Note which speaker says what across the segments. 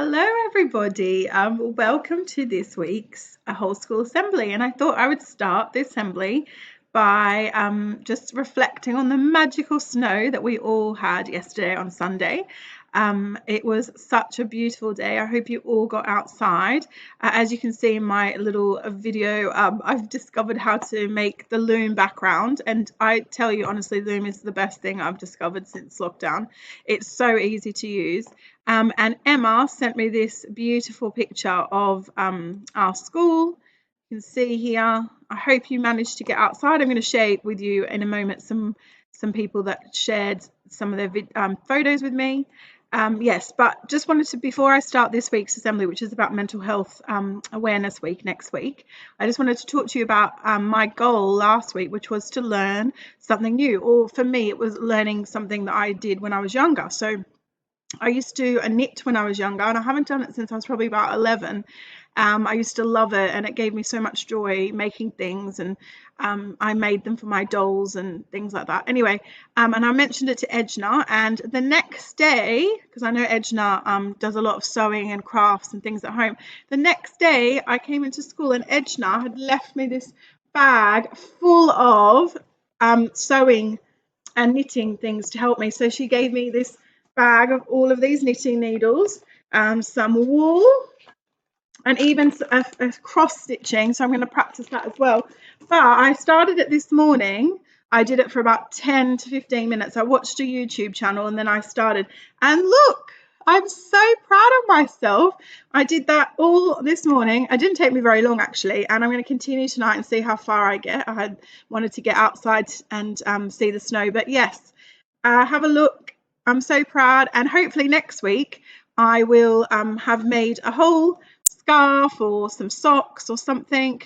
Speaker 1: Hello, everybody. Welcome to this week's Whole School Assembly. And I thought I would start the assembly by just reflecting on the magical snow that we all had yesterday on Sunday. It was such a beautiful day. I hope you all got outside. As you can see in my little video, I've discovered how to make the loom background. And I tell you, honestly, loom is the best thing I've discovered since lockdown. It's so easy to use. And Emma sent me this beautiful picture of our school. You can see here. I hope you managed to get outside. I'm going to share with you in a moment some people that shared some of their photos with me. Yes, but just wanted to, before I start this week's assembly, which is about mental health awareness week next week, I just wanted to talk to you about my goal last week, which was to learn something new. Or for me, it was learning something that I did when I was younger. So I used to knit when I was younger, and I haven't done it since I was probably about 11. I used to love it, and it gave me so much joy making things, and I made them for my dolls and things like that. Anyway, and I mentioned it to Edna, and the next day, because I know Edna does a lot of sewing and crafts and things at home, the next day I came into school and Edna had left me this bag full of sewing and knitting things to help me. So she gave me this bag of all of these knitting needles, some wool, and even a cross stitching, so I'm going to practice that as well. But I started it this morning. I did it for about 10 to 15 minutes. I watched a YouTube channel and then I started, and look, I'm so proud of myself. I did that all this morning. It didn't take me very long actually, and I'm going to continue tonight and see how far I get. I had wanted to get outside and see the snow, but yes, have a look. I'm so proud, and hopefully next week I will have made a whole scarf or some socks or something,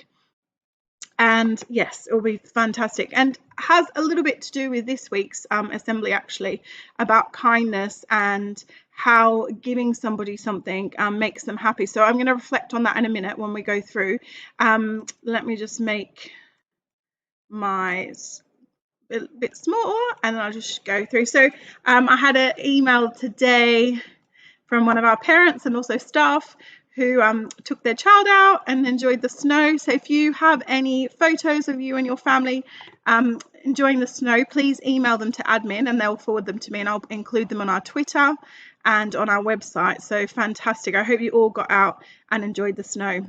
Speaker 1: and yes, it will be fantastic, and has a little bit to do with this week's assembly actually, about kindness and how giving somebody something makes them happy. So I'm going to reflect on that in a minute when we go through. Let me just make my a bit smaller and I'll just go through. So I had an email today from one of our parents and also staff who took their child out and enjoyed the snow. So if you have any photos of you and your family enjoying the snow, please email them to admin and they'll forward them to me, and I'll include them on our Twitter and on our website. So fantastic. I hope you all got out and enjoyed the snow.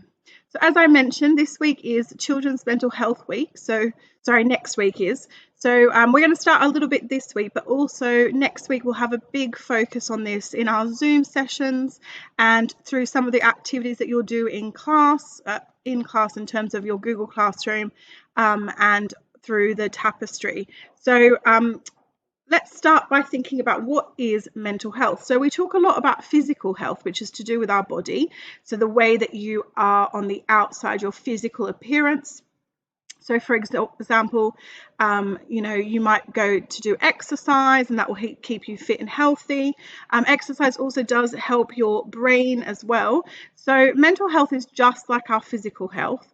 Speaker 1: So as I mentioned, this week is Children's Mental Health Week. So, sorry, next week is. So we're going to start a little bit this week, but also next week we'll have a big focus on this in our Zoom sessions and through some of the activities that you'll do in class in terms of your Google Classroom and through the tapestry. So let's start by thinking about what is mental health. So we talk a lot about physical health, which is to do with our body. So the way that you are on the outside, your physical appearance. So for example, you might go to do exercise and that will keep you fit and healthy. Exercise also does help your brain as well. So mental health is just like our physical health.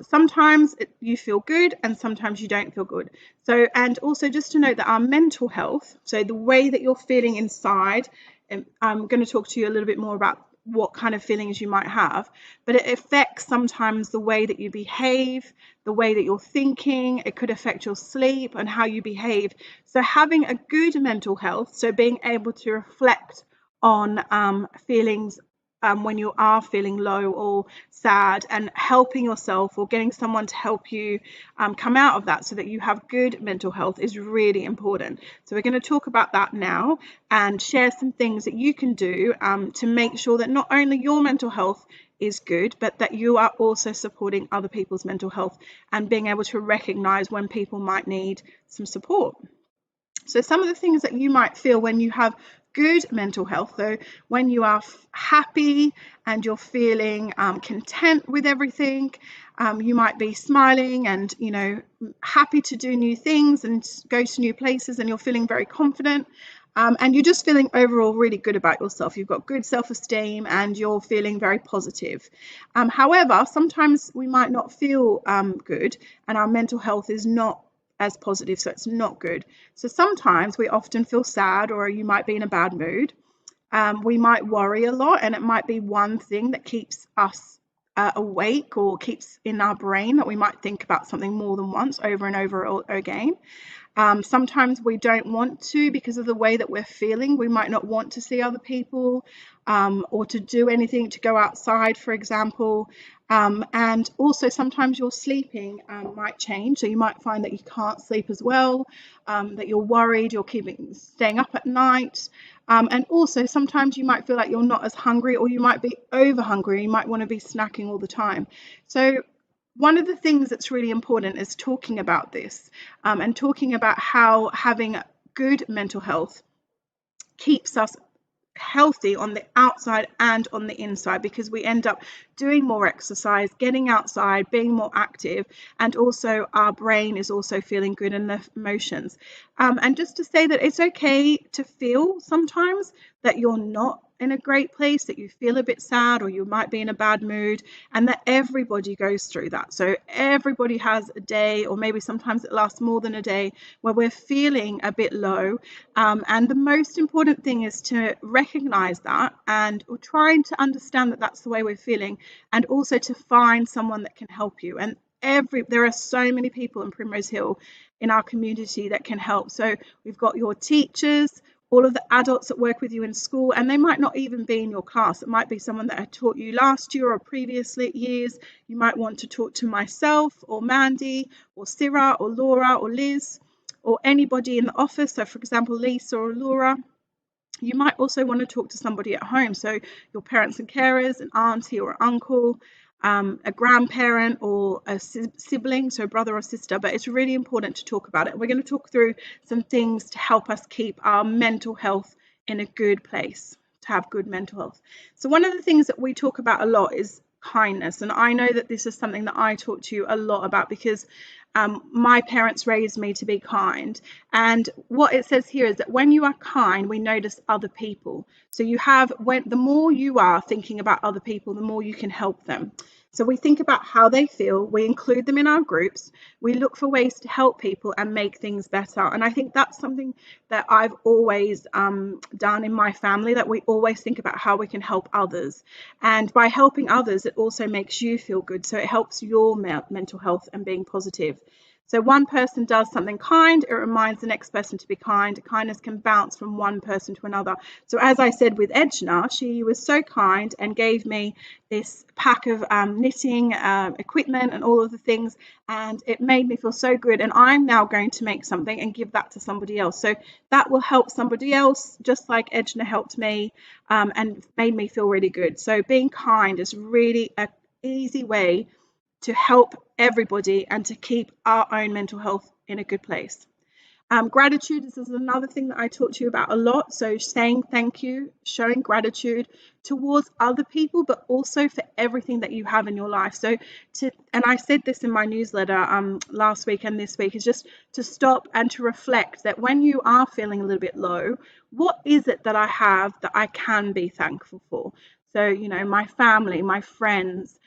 Speaker 1: Sometimes you feel good and sometimes you don't feel good. So, and also just to note that our mental health, so the way that you're feeling inside, and I'm going to talk to you a little bit more about what kind of feelings you might have, but it affects sometimes the way that you behave, the way that you're thinking. It could affect your sleep and how you behave. So having a good mental health, so being able to reflect on feelings when you are feeling low or sad, and helping yourself or getting someone to help you come out of that so that you have good mental health is really important. So we're going to talk about that now and share some things that you can do to make sure that not only your mental health is good, but that you are also supporting other people's mental health and being able to recognize when people might need some support. So some of the things that you might feel when you have good mental health, though, when you are happy and you're feeling content with everything, you might be smiling and happy to do new things and go to new places, and you're feeling very confident, and you're just feeling overall really good about yourself. You've got good self-esteem and you're feeling very positive. However, sometimes we might not feel good and our mental health is not as positive, so it's not good. So sometimes we often feel sad, or you might be in a bad mood. We might worry a lot, and it might be one thing that keeps us awake or keeps in our brain, that we might think about something more than once, over and over again. Sometimes we don't want to, because of the way that we're feeling. We might not want to see other people, or to do anything, to go outside, for example. And also sometimes your sleeping might change. So you might find that you can't sleep as well, that you're worried, you're staying up at night. And also sometimes you might feel like you're not as hungry, or you might be over hungry. You might want to be snacking all the time. So one of the things that's really important is talking about this, and talking about how having good mental health keeps us healthy on the outside and on the inside, because we end up doing more exercise, getting outside, being more active, and also our brain is also feeling good in the emotions. And just to say that it's okay to feel sometimes that you're not in a great place, that you feel a bit sad, or you might be in a bad mood, and that everybody goes through that. So everybody has a day, or maybe sometimes it lasts more than a day, where we're feeling a bit low. And the most important thing is to recognize that, and trying to understand that that's the way we're feeling, and also to find someone that can help you. And there are so many people in Primrose Hill in our community that can help. So we've got your teachers, all of the adults that work with you in school, and they might not even be in your class. It might be someone that had taught you last year or previous years. You might want to talk to myself, or Mandy, or Sarah, or Laura, or Liz, or anybody in the office. So for example, Lisa or Laura. You might also want to talk to somebody at home, so your parents and carers, an auntie or uncle, a grandparent, or a sibling, so brother or sister. But it's really important to talk about it. We're going to talk through some things to help us keep our mental health in a good place, to have good mental health. So one of the things that we talk about a lot is kindness, and I know that this is something that I talk to you a lot about, because my parents raised me to be kind. And what it says here is that when you are kind, we notice other people. So the more you are thinking about other people, the more you can help them. So we think about how they feel, we include them in our groups, we look for ways to help people and make things better. And I think that's something that I've always done in my family, that we always think about how we can help others. And by helping others, it also makes you feel good. So it helps your mental health and being positive. So one person does something kind, it reminds the next person to be kind. Kindness can bounce from one person to another. So as I said with Edna, she was so kind and gave me this pack of knitting equipment and all of the things, and it made me feel so good. And I'm now going to make something and give that to somebody else. So that will help somebody else, just like Edna helped me, and made me feel really good. So being kind is really an easy way to help everybody and to keep our own mental health in a good place. Gratitude is another thing that I talk to you about a lot. So saying thank you, showing gratitude towards other people, but also for everything that you have in your life. And I said this in my newsletter last week and this week, is just to stop and to reflect that when you are feeling a little bit low, what is it that I have that I can be thankful for? So, my family, my friends,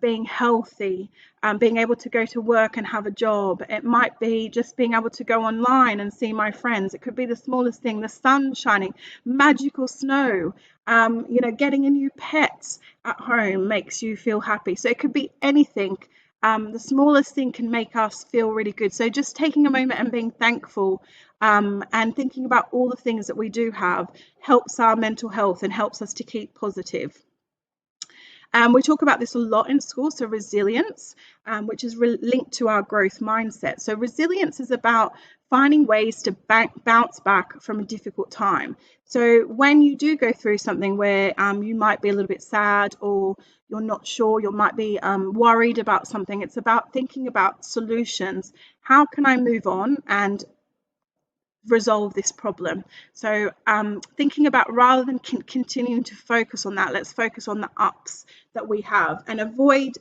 Speaker 1: being healthy, being able to go to work and have a job. It might be just being able to go online and see my friends. It could be the smallest thing, the sun shining, magical snow, getting a new pet at home makes you feel happy. So it could be anything. The smallest thing can make us feel really good. So just taking a moment and being thankful, and thinking about all the things that we do have, helps our mental health and helps us to keep positive. We talk about this a lot in school. So resilience, which is linked to our growth mindset. So resilience is about finding ways to bounce back from a difficult time. So when you do go through something where you might be a little bit sad, or you're not sure, you might be worried about something, it's about thinking about solutions. How can I move on and resolve this problem? So thinking about, rather than continuing to focus on that, let's focus on the ups that we have, and avoid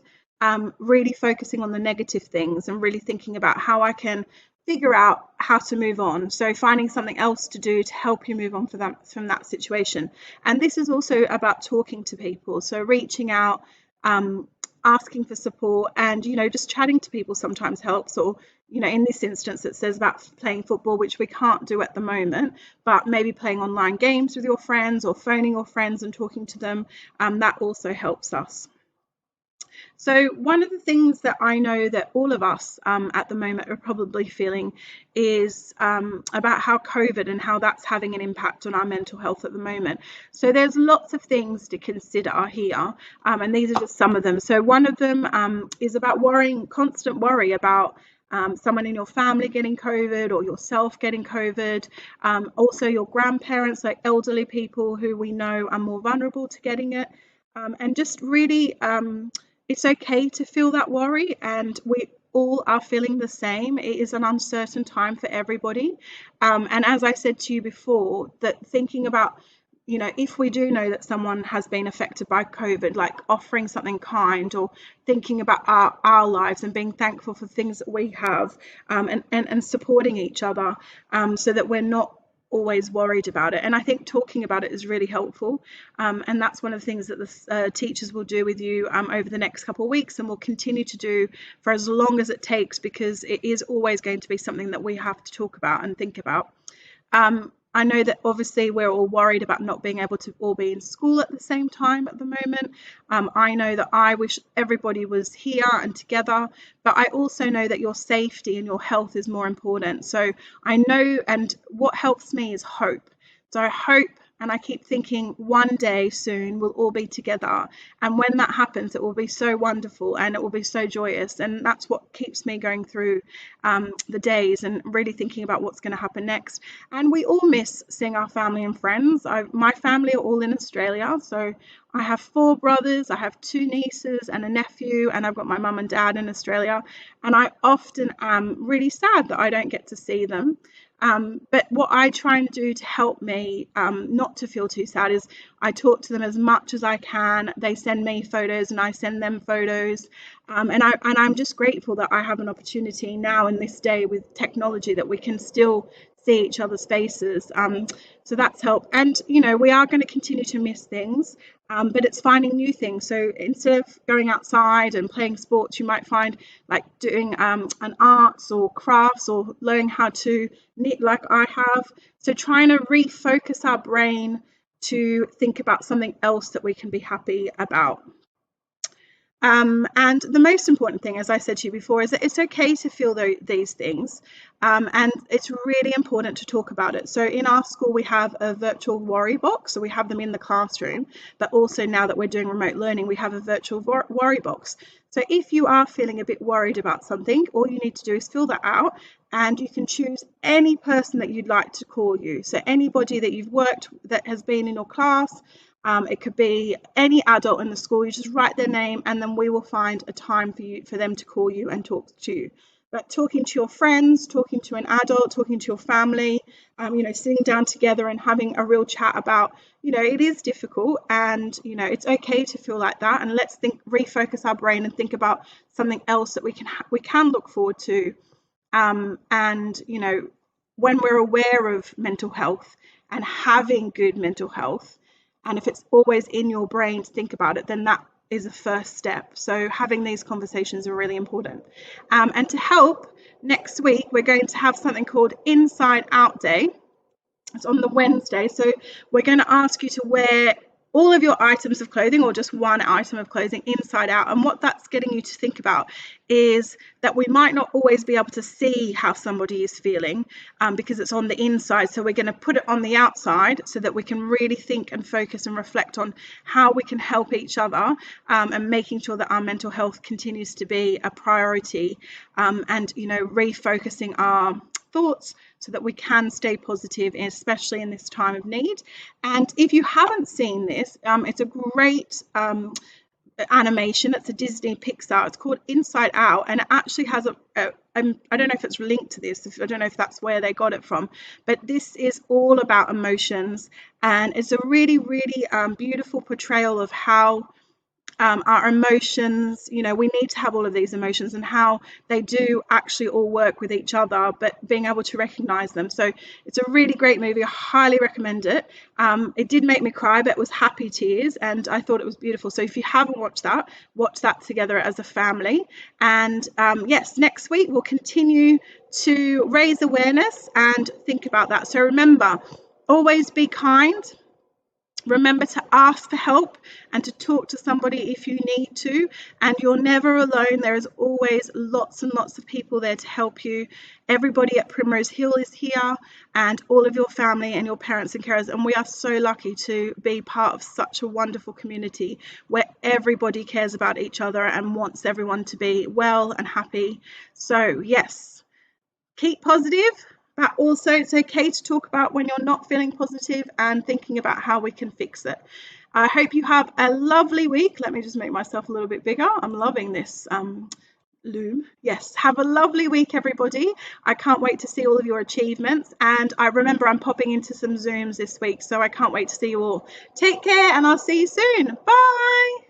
Speaker 1: really focusing on the negative things, and really thinking about how I can figure out how to move on. So finding something else to do to help you move on from that situation. And this is also about talking to people, so reaching out, asking for support, and just chatting to people sometimes helps. Or in this instance it says about playing football, which we can't do at the moment, but maybe playing online games with your friends or phoning your friends and talking to them, that also helps us. So one of the things that I know that all of us at the moment are probably feeling is about how COVID and how that's having an impact on our mental health at the moment. So there's lots of things to consider here, and these are just some of them. So one of them is about constant worry about someone in your family getting COVID or yourself getting COVID. Also your grandparents, like elderly people who we know are more vulnerable to getting it. And just really, it's okay to feel that worry, and we all are feeling the same. It is an uncertain time for everybody. And as I said to you before, that thinking about, if we do know that someone has been affected by COVID, like offering something kind or thinking about our lives and being thankful for things that we have, and supporting each other, so that we're not always worried about it. And I think talking about it is really helpful, and that's one of the things that the teachers will do with you over the next couple of weeks, and will continue to do for as long as it takes, because it is always going to be something that we have to talk about and think about. I know that obviously we're all worried about not being able to all be in school at the same time at the moment. I know that I wish everybody was here and together, but I also know that your safety and your health is more important. So I know, and what helps me is hope. So I hope, and I keep thinking one day soon we'll all be together. And when that happens, it will be so wonderful and it will be so joyous. And that's what keeps me going through the days and really thinking about what's going to happen next. And we all miss seeing our family and friends. My family are all in Australia. So I have 4 brothers, I have 2 nieces and a nephew, and I've got my mum and dad in Australia. And I often am really sad that I don't get to see them. But what I try and do to help me not to feel too sad is I talk to them as much as I can. They send me photos and I send them photos. And I'm just grateful that I have an opportunity now in this day with technology that we can still see each other's faces. So that's helped. And, we are going to continue to miss things, but it's finding new things. So instead of going outside and playing sports, you might find like doing an arts or crafts or learning how to knit like I have. So trying to refocus our brain to think about something else that we can be happy about. And the most important thing, as I said to you before, is that it's okay to feel these things, and it's really important to talk about it. So in our school, we have a virtual worry box, so we have them in the classroom, but also now that we're doing remote learning, we have a virtual worry box. So if you are feeling a bit worried about something, all you need to do is fill that out, and you can choose any person that you'd like to call you. So anybody that you've worked that has been in your class. It could be any adult in the school. You just write their name, and then we will find a time for them to call you and talk to you. But talking to your friends, talking to an adult, talking to your family, sitting down together and having a real chat about, it is difficult, and it's okay to feel like that. And let's refocus our brain and think about something else that we can look forward to. And when we're aware of mental health and having good mental health, and if it's always in your brain to think about it, then that is a first step. So having these conversations are really important. And to help, next week, we're going to have something called Inside Out Day. It's on the Wednesday. So we're going to ask you to wear all of your items of clothing, or just one item of clothing, inside out. And what that's getting you to think about is that we might not always be able to see how somebody is feeling, because it's on the inside. So we're going to put it on the outside so that we can really think and focus and reflect on how we can help each other, and making sure that our mental health continues to be a priority, and refocusing our thoughts so that we can stay positive, especially in this time of need. And if you haven't seen this, it's a great animation. It's a Disney Pixar. It's called Inside Out, and it actually has I don't know if it's linked to this. I don't know if that's where they got it from, but this is all about emotions, and it's a really, really beautiful portrayal of how our emotions. You know, we need to have all of these emotions and how they do actually all work with each other, but being able to recognize them. So it's a really great movie. I highly recommend it. It did make me cry, but it was happy tears, and I thought it was beautiful. So if you haven't watched that, watch that together as a family. And yes, next week we'll continue to raise awareness and think about that. So remember, always be kind. Remember to ask for help and to talk to somebody if you need to, and you're never alone. There is always lots and lots of people there to help you. Everybody at Primrose Hill is here, and all of your family and your parents and carers, and we are so lucky to be part of such a wonderful community where everybody cares about each other and wants everyone to be well and happy. So yes, keep positive, but also it's okay to talk about when you're not feeling positive and thinking about how we can fix it. I hope you have a lovely week. Let me just make myself a little bit bigger. I'm loving this loom. Yes, have a lovely week, everybody. I can't wait to see all of your achievements. And I remember I'm popping into some Zooms this week, so I can't wait to see you all. Take care, and I'll see you soon. Bye.